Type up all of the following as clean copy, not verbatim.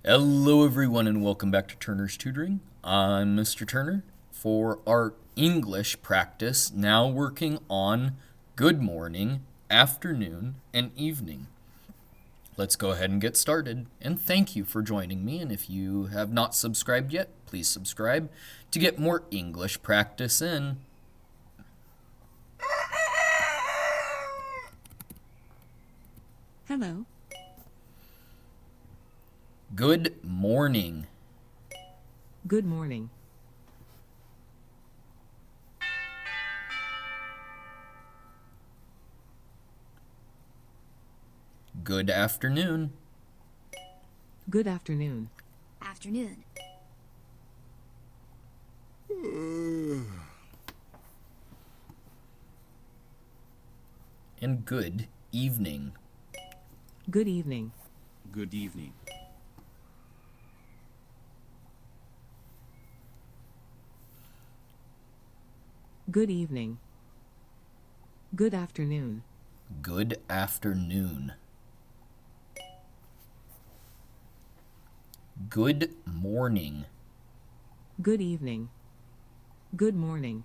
Hello everyone and welcome back to Turner's Tutoring. I'm Mr. Turner. For our English practice, now working on good morning, afternoon, and evening. Let's go ahead and get started. And thank you for joining me. And if you have not subscribed yet, please subscribe to get more English practice in. Hello. Good morning. Good morning. Good afternoon. Good afternoon. Afternoon. And good evening. Good evening. Good evening. Good evening. Good afternoon. Good afternoon. Good morning. Good evening. Good morning.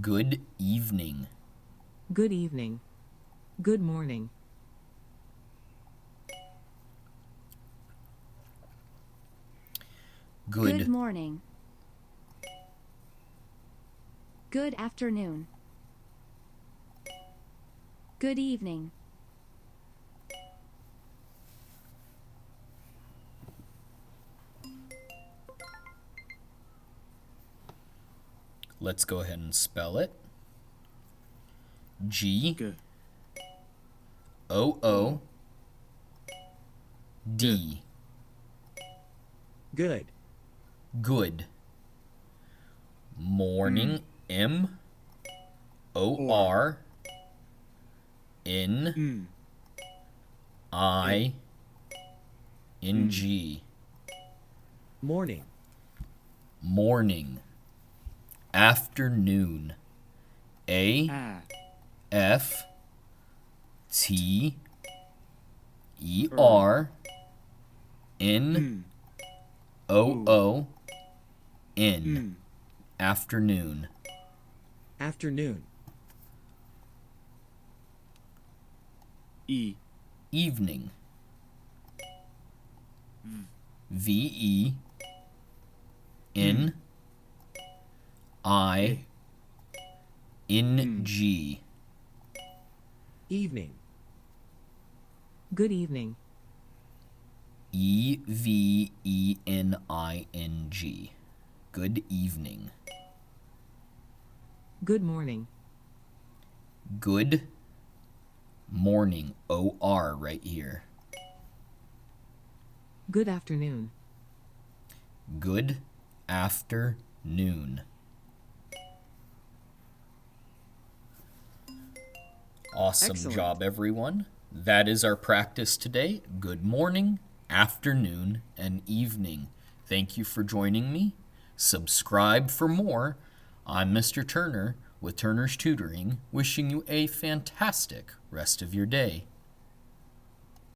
Good evening. Good evening. Good morning. Good morning. Good afternoon. Good evening. Let's go ahead and spell it. G Good. O O D. Good. Good. Morning. M O R N I N G. Morning. Morning. Afternoon. A F T E R N O O N. Afternoon. Afternoon. E. Evening. V E N I N G. Evening. Good evening. E V E N I N G. Good evening. Good morning. Good morning. O R right here. Good afternoon. Good afternoon. Awesome Excellent. job, everyone. That is our practice today. Good morning, afternoon, and evening. Thank you for joining me. Subscribe for more. I'm Mr. Turner with Turner's Tutoring, wishing you a fantastic rest of your day.